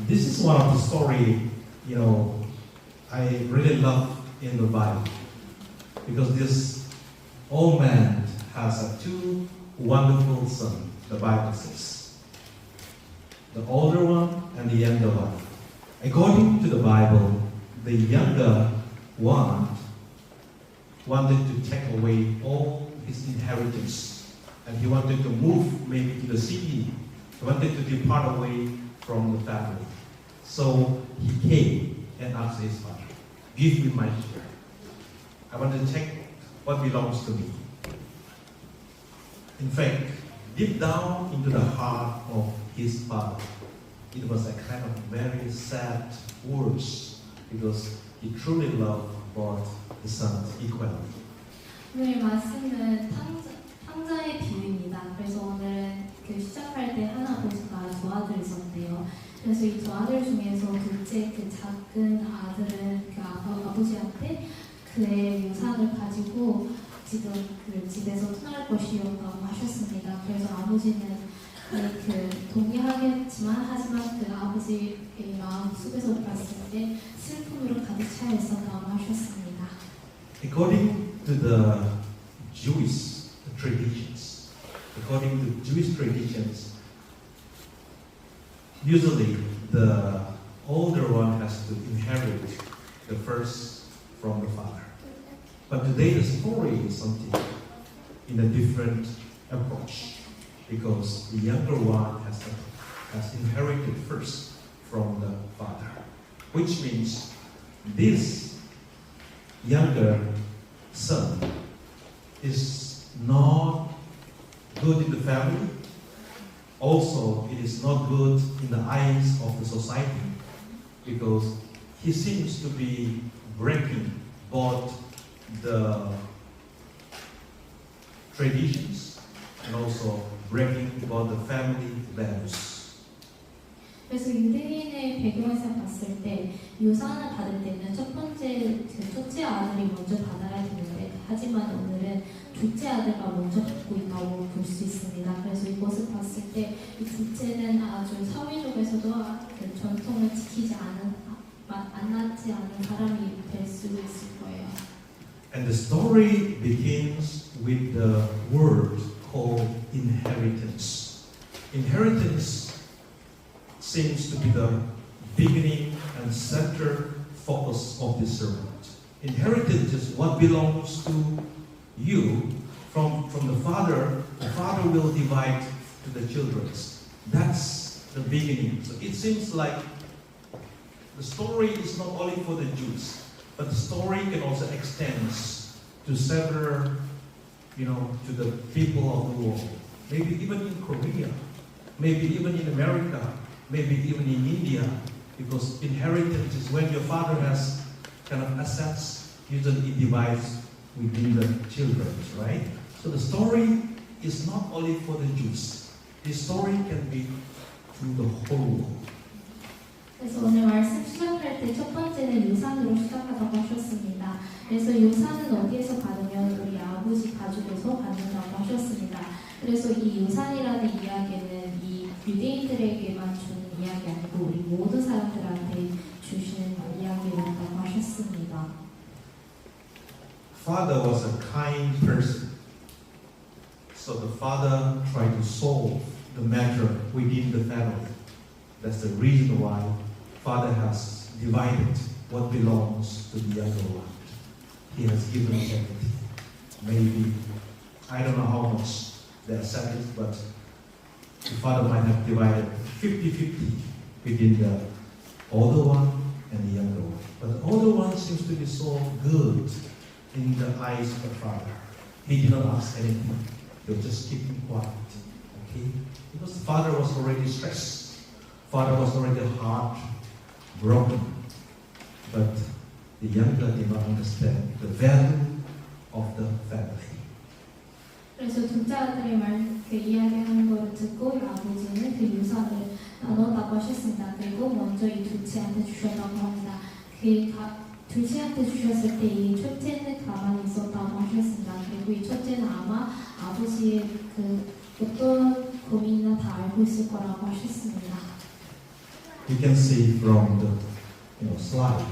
This is one of the story, I really love in the Bible. Because this old man has two wonderful sons, the Bible says. The older one and the younger one. According to the Bible, the younger one wanted to take away all his inheritance. And he wanted to move maybe to the city. He wanted to depart away from the family. So he came and asked his father, give me my share. I want to take what belongs to me. In fact, deep down into the heart of his father, it was a kind of very sad words because he truly loved both the sons equally. 오늘 말씀은 탕자의 비유입니다. 그래서 오늘은 시작할 때 하나아버지가 두 아들이 있었대요. 그래서 이 두 아들 중에서 둘째 작은 아들은 아버지한테 그의 유산을 가지고 지금 집에서 떠날 것이었다고 하셨습니다. 그래서 아버지는 동의하겠지만 하지만 아버지의 마음 속에서 봤을 때 슬픔으로 가득 차 있었다고 하셨습니다. According to the Jewish traditions, usually the older one has to inherit the first from the father. But today the story is something in a different approach because the younger one has inherited first from the father, which means this younger son is not good in the family. Also, it is not good in the eyes of the society because he seems to be breaking both the traditions and also breaking both the family values. 그래서 유대인의 배경에서 봤을 때 유산을 받을 때는 첫 번째 첫째 아들이 먼저 받아야 되는데 하지만 오늘은 둘째 아들과 먼저 받고 있다고 볼 수 있습니다. 그래서 이것을 봤을 때 이 둘째는 아주 사회적에서도 전통을 지키지 않지 않은 사람이 될 수 있을 거예요. And the story begins with the word called inheritance. Inheritance seems to be the beginning and center focus of this sermon. Inheritance is what belongs to you from the father. The father will divide to the children. That's the beginning. So it seems like the story is not only for the Jews, but the story can also extend to several, to the people of the world. Maybe even in Korea, maybe even in America, maybe even in India, because inheritance is when your father has kind of assets, usually it divides within the children, right? So the story is not only for the Jews. This story can be to the whole world. 그래서 오늘 말씀 시작할 때 첫 번째는 유산으로 시작하다고 하셨습니다. 그래서 유산은 어디에서 받으면 우리 아버지 가족에서 받는다고 하셨습니다. 그래서 이 유산이라는 이야기는 이 유대인들에게만 주는 이야기 아니고 우리 모든 사람들한테 주시는 이야기라고 하셨습니다. Father was a kind person. So the father tried to solve the matter within the family. That's the reason why father has divided what belongs to the younger one. He has given everything. Maybe, I don't know how much the asset is, but the father might have divided 50-50 within the older one and the younger one. But the older one seems to be so good in the eyes of the father. He did not ask anything. He was just keeping quiet. Okay? Because the father was already stressed. Father was already heartbroken. But the younger did not understand the value of the family. 그래서 둘째 아들이 이야기하는 걸 듣고 아버지는 그 유산을 나눴다고 하셨습니다. 그리고 먼저 이 둘째한테 주셨다고 합니다. 둘째한테 주셨을 때 이 첫째는 가만히 있었다고 하셨습니다. 그리고 이 첫째는 아마 아버지의 어떤 고민이나 다 알고 있을 거라고 하셨습니다. You can see from the slide.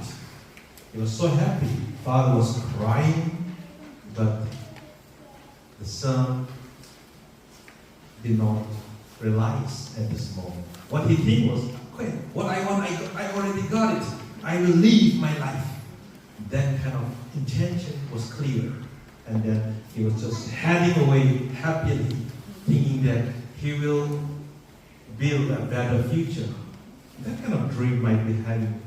He was so happy. Father was crying, but the son did not realize at this moment. What he think was, okay, what I want, I already got it. I will live my life. That kind of intention was clear. And then he was just heading away happily, thinking that he will build a better future. That kind of dream might be having,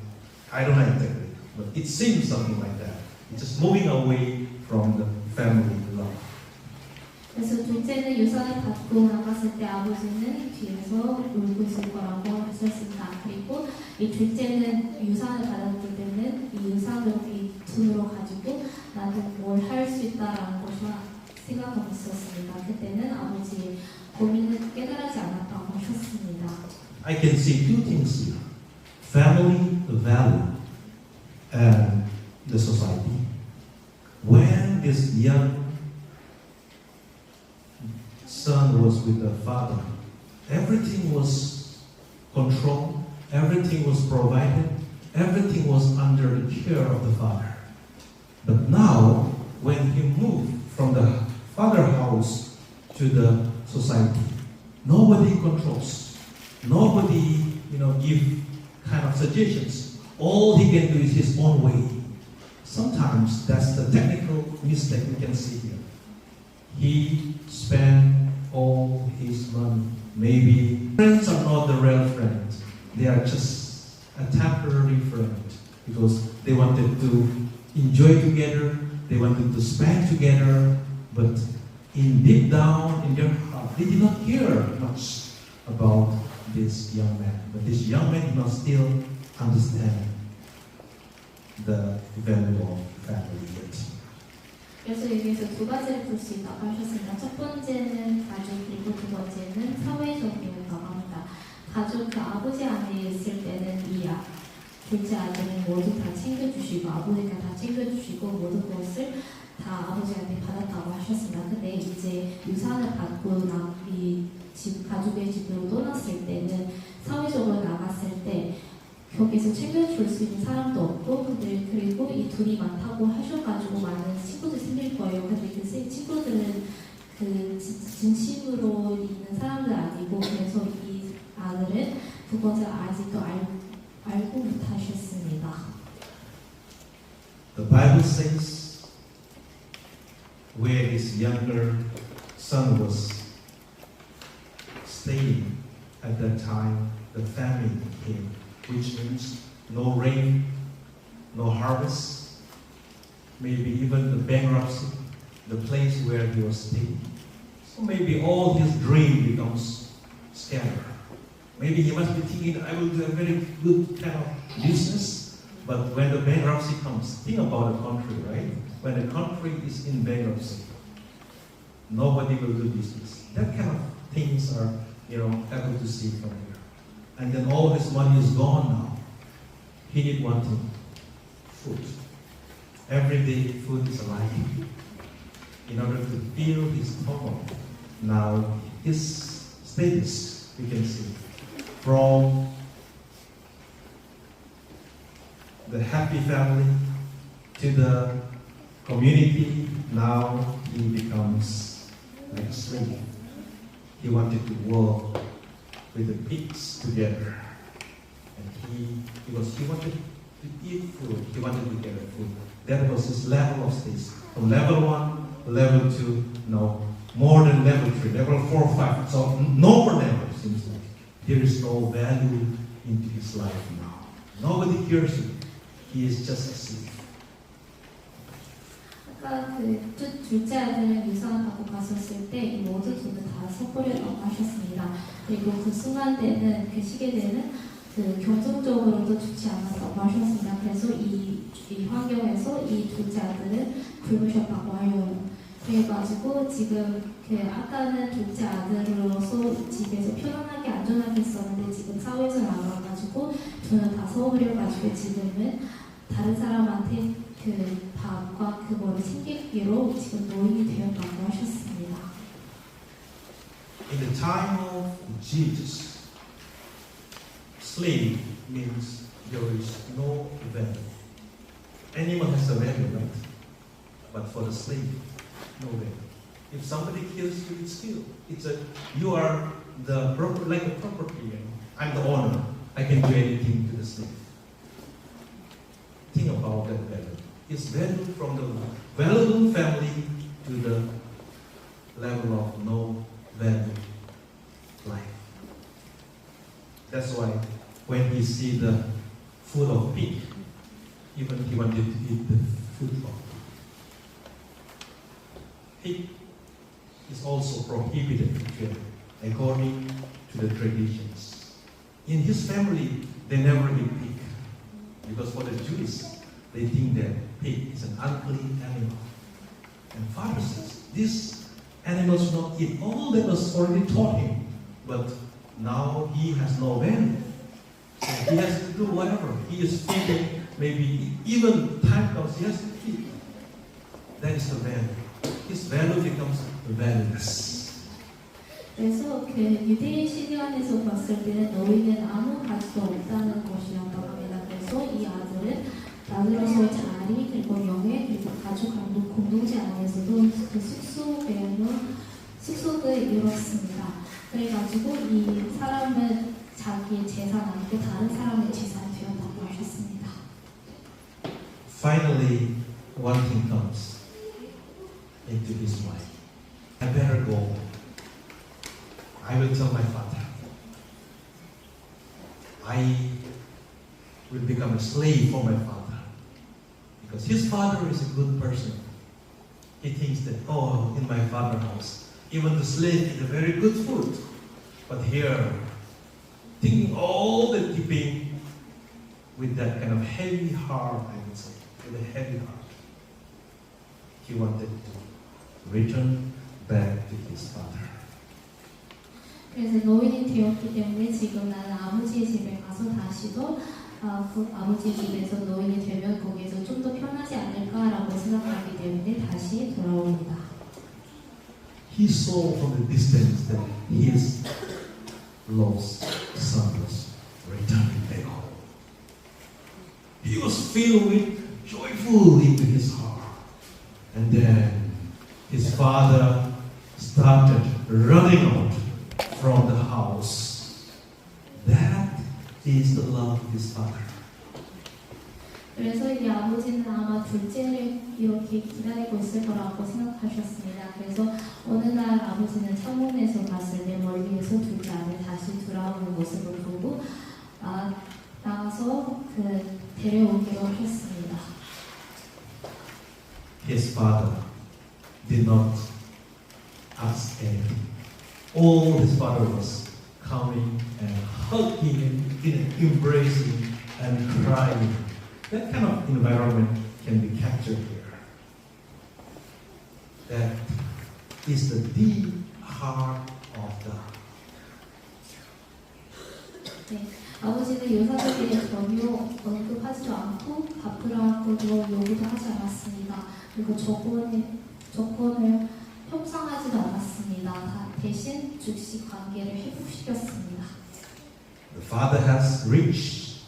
I don't know exactly, but it seems something like that. It's just moving away from the family love. 그래서 둘째는 유산을 받고 나갔을 때 아버지는 뒤에서 울고 있을 거라고 하셨습니다. 그리고 이 둘째는 유산을 받았을 때는 이 유산을 이 돈으로 가지고 나도 뭘 할 수 있다라는 것을 생각하고 있었습니다. 그때는 아버지의 고민을 깨달지 않았다고 하셨습니다. I can see two things here. Family value and the society. When this young son was with the father, everything was controlled, everything was provided, everything was under the care of the father. But now, when he moved from the father house to the society, nobody controls, nobody, give kind of suggestions. All he can do is his own way. Sometimes that's the technical mistake we can see here. He spent all his money. Maybe friends are not the real friends. They are just a temporary friend because they wanted to enjoy together, they wanted to spend together, but in deep down in their heart, they did not care much about this young man. But this young man did not still understand the value of family yet. 그래서 여기에서 두 가지를 볼 수 있다고 하셨습니다. 첫 번째는 가족, 그리고 두 번째는 사회적이었다고 합니다. 가족, 그 아버지 안에 있을 때는 이 둘째 아들은 모두 다 챙겨주시고 아버지가 다 챙겨주시고 모든 것을 다 아버지한테 받았다고 하셨습니다. 근데 이제 유산을 받고 이 가족의 집으로 떠났을 때는 사회적으로 나갔을 때 거기서 챙겨줄 수 있는 사람도 없고 그리고 이 돈이 많다고 하셔가지고 많은 친구들이 생길 거예요. 근데 그 친구들은 그 진심으로 있는 사람들 아니고 그래서 이 아들은 그것을 아직도 알고 못하셨습니다. The Bible says where his younger son was staying at that time, the famine came, which means no rain, no harvest, maybe even the bankruptcy, the place where he was staying. So maybe all his dream becomes scattered. Maybe he must be thinking, I will do a very good kind of business, but when the bankruptcy comes, think about the country, right? When the country is in bankruptcy, nobody will do business. That kind of things are, able to see from here. And then all his money is gone now. He need one thing, food. Every day food is alive. In order to fill his stomach. Now his status, we can see, from the happy family to the community, now he becomes like a slave. He wanted to work with the pigs together. And because he wanted to eat food, he wanted to get food. That was his level of status. From level 1, level 2, no, more than level 3, level 4, 5. So no more levels, seems like. There is no value into his life now. Nobody cares him. He is just a slave. 아까 그 둘째 아들은 유산을 받고 갔었을 때 모든 돈을 다 써버렸다고 하셨습니다. 그리고 그 순간대는 그 시기대는 그 경제적으로도 좋지 않았다고 하셨습니다. 그래서 이 환경에서 이 둘째 아들은 굶으셨다고 하여요. 그래가지고 지금 아까는 둘째 아들로서 집에서 편안하게 안전하게 있었는데 지금 사회에서 나와가지고 돈을 다 써버려가지고 지금은 다른 사람한테 그 밥과 그거를 챙기기로 지금 노인이 되었다고 하셨습니다. In the time of Jesus, slave means there is no value. Animal has a value, right? But for the slave, no value. If somebody kills you, it's killed. You are the like a property. I'm the owner. I can do anything to the slave. Think about that value. It's value from the valuable family to the level of no value life. That's why when he see the food of pig, even he wanted to eat the food of pig. Pig is also prohibited according to the traditions. In his family, they never eat pig because for the Jews, they think that pig is an unclean animal. And Father says, this animal should not eat. All that was already taught him, but now he has no value. So he has to do whatever. He is feeding, maybe even time comes, he has to feed. That is the value. His value becomes valueless. 그래서 그 유대인 시대안에서 봤을 때는 너희는 아무 가치도 없다는 것이었다고 합니다. 그래서 이 아들은 나누어서 자리 그리고 명예 그리고 가족 공동체 안에서도 그 숙소를 이뤘습니다. 그래가지고 이 사람은 자기의 재산 아니고 다른 사람의 재산이 되었다고 하셨습니다. Finally, one thing comes into his mind. I better go. I will tell my father. I will become a slave for my father. Because his father is a good person. He thinks that, oh, in my father's house, even the slave is a very good food. But here, thinking all the keeping with that kind of heavy heart, I would say, with a heavy heart, he wanted to return back to his father. 그래서 노인이 되었기 때문에 지금 나는 아버지의 집에 가서 다시도 그 아버지 집에서 노인이 되면 거기에서 좀 더 편하지 않을까라고 생각하기 때문에 다시 돌아옵니다. He saw from the distance that his lost son was returning back home. He was filled with joyful into his heart. And then his father started running out from the house. That is the love of his father. 그래서 이 아버지는 아마 둘째를 이렇게 기다리고 있을 거라고 생각하셨습니다. 그래서 어느 날 아버지는 창문에서 봤을 때 멀리에서 둘째 아들 다시 돌아오는 모습을 보고 나가서 데려오기로 하셨습니다. His father did not ask anything. All his father was coming and hugging him, embracing and crying. That kind of environment can be captured here. That is the deep heart of God. 네, 아버지는 요사들에 대해 전혀 언급하지도 않고 갚으라고도 요구도 하지 않았습니다. 그리고 조건을 협상하지도 않았습니다. 대신 즉시 관계를 회복시켰습니다. The father has rich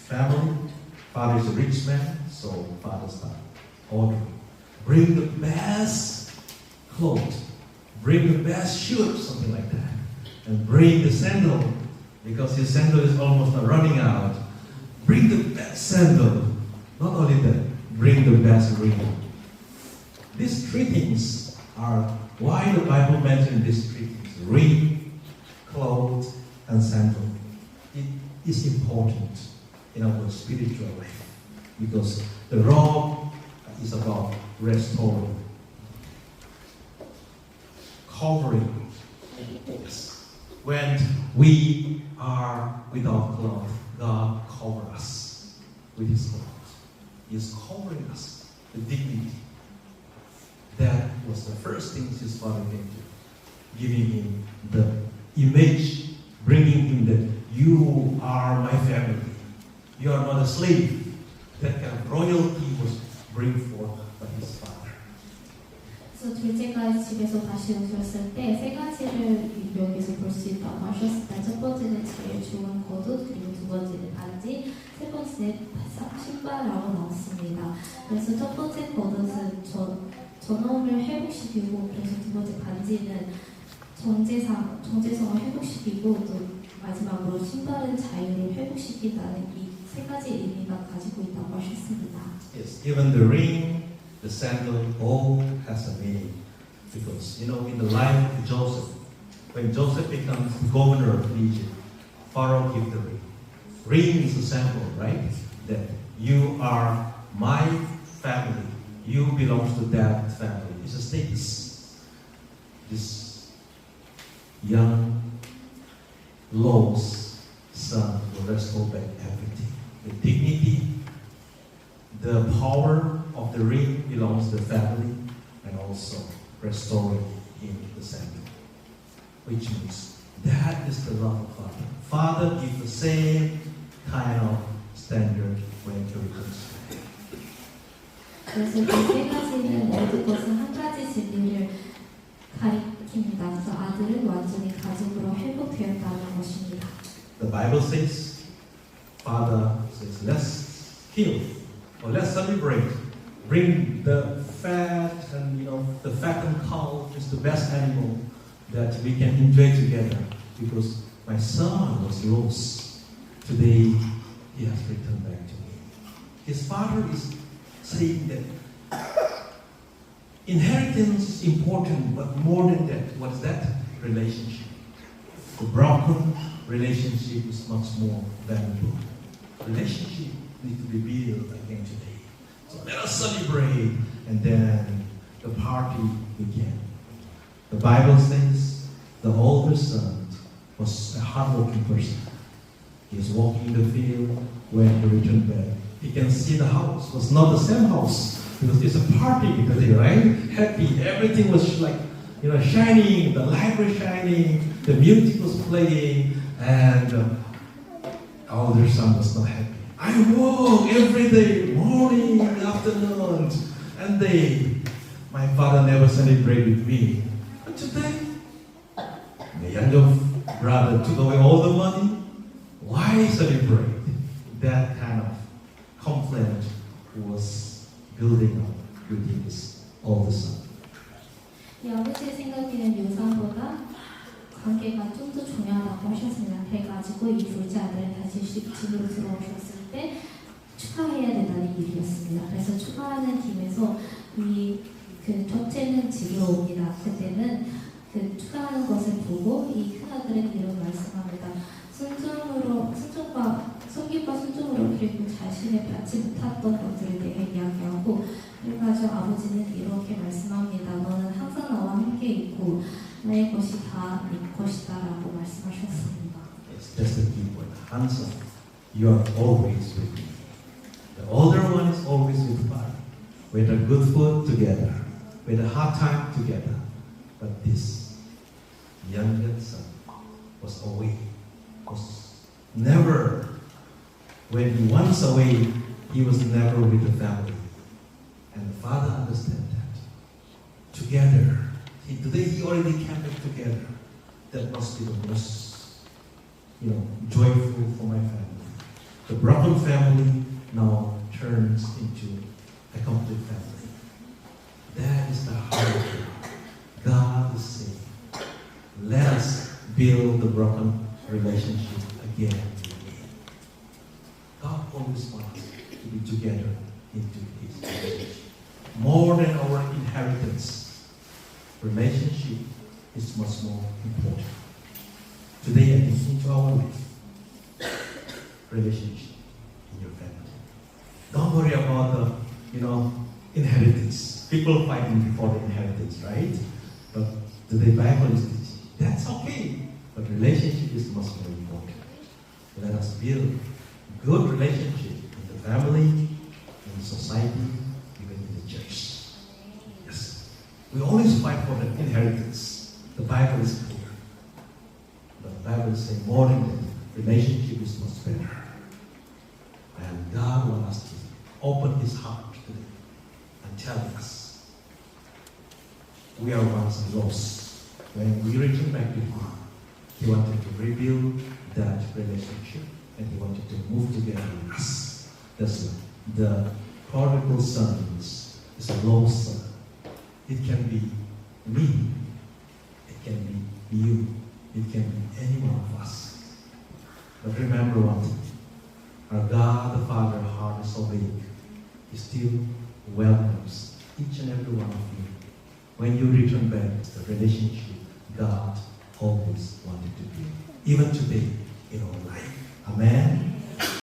family. Father is a rich man, so father started ordering. Bring the best clothes, bring the best shoes, something like that. And bring the sandal, because his sandal is almost running out. Bring the best sandal. Not only that, bring the best ring. These three things are why the Bible mentions these three things: ring, clothes, and sandal. It is important in our spiritual life because the robe is about restoring, covering. Yes. When we are without clothes, God covers us with His clothes. He is covering us with dignity. That was the first thing his father came to, giving him the image, bringing him that you are my family. You are not a slave. That kind of royalty was bring forth by his father. 그래서 둘째가 각자의 집에서 다시 오셨을 때 세 가지를 여기서 볼 수 있다고 하셨습니다. 첫 번째는 제일 좋은 겉옷, 그리고 두 번째는 반지, 세 번째는 신발이라고 나왔습니다. 그래서 첫 번째 겉옷은 전원을 회복시키고, 그래서 두 번째 반지는 정체성을 회복시키고, 또 마지막으로 신발은 자유를 회복시킨다는 이 세 가지 의미가 가지고 있다고 하셨습니다. Yes, even the ring, the sandal, all has a meaning. Because, you know, in the life of Joseph, when Joseph becomes governor of Egypt, Pharaoh gives the ring. Ring is a symbol, right? That you are my family. You belong to that family. It's a status. This young, lost son will restore back everything. The dignity, the power of the ring belongs to the family, and also restoring him the sandal. Which means that is the love of Father. Father gives the same kind of standard when he returns. 그래서 이 세 가지는 모든 것은 한 가지 진리를 가리킵니다. 그래서 아들은 완전히 가족으로 회복되었다는 것입니다. The Bible says, Father says, let's kill or let's celebrate. Bring the fat and the fattened cow is the best animal that we can enjoy together because my son was lost. Today he has returned back to me. His father is saying that inheritance is important, but more than that, what is that? Relationship. The broken relationship is much more valuable. Relationship needs to be built again today. So let us celebrate, and then the party began. The Bible says the older son was a hardworking person. He was walking in the field when he returned back. He can see the house was not the same house because it's a party today, right? Happy, everything was like shining, the light was shining, the music was playing, and the older son was not happy. I walk every day, morning, afternoon, and my father never celebrated with me. But today, the younger brother took away all the money. Why celebrate? That kind of complaint was building up within his older son. 이 아버지의 생각에는 유산보다 관계가 좀 더 중요하다고 하셨습니다. 그래가지고 이 둘째 아들은 다시 집으로 들어오셨을 때 축하해야 된다는 일이었습니다. 그래서 축하하는 김에서 그 첫째는 집으로 옵니다. 그때는 그 축하하는 것을 보고 이 큰아들은 이런 말씀합니다. 성김과 순종으로 그리고 자신의 받지 못했던 것들에 대해 이야기하고, 그래가지고 아버지는 이렇게 말씀합니다. 너는 항상 나와 함께 있고 나의 것이 다 네 것이다라고 말씀하셨습니다. Yes, that's the key point. Handsome, you are always with me. The older one is always with father. With a good food together, with a hard time together. But this younger son was away. Was never, when he was away, he was never with the family. And the father understands that. Together, today he already came back together. That must be the most, joyful for my family. The broken family now turns into a complete family. That is the heart of God. God is saying, let us build the broken relationship again with me. God always wants to be together into His relationship. More than our inheritance, relationship is much more important. Today I think into our life, relationship in your family. Don't worry about the, inheritance. People fighting before the inheritance, right? But today Bible is teaching. That's okay. But relationship is much more important. Let us build good relationship in the family, in society, even in the church. Yes. We always fight for the inheritance. The Bible is clear. But the Bible is saying more than that. Relationship is much better. And God wants us to open His heart today and tell us, we are once lost. When we return back to Him, He wanted to rebuild that relationship and He wanted to move together with us. That's why the prodigal son is a lost son. It can be me, it can be you, it can be any one of us. But remember one thing, our God the Father heart is so big. He still welcomes each and every one of you. When you return back to the relationship God always wanted to be, even today in our life. Amen.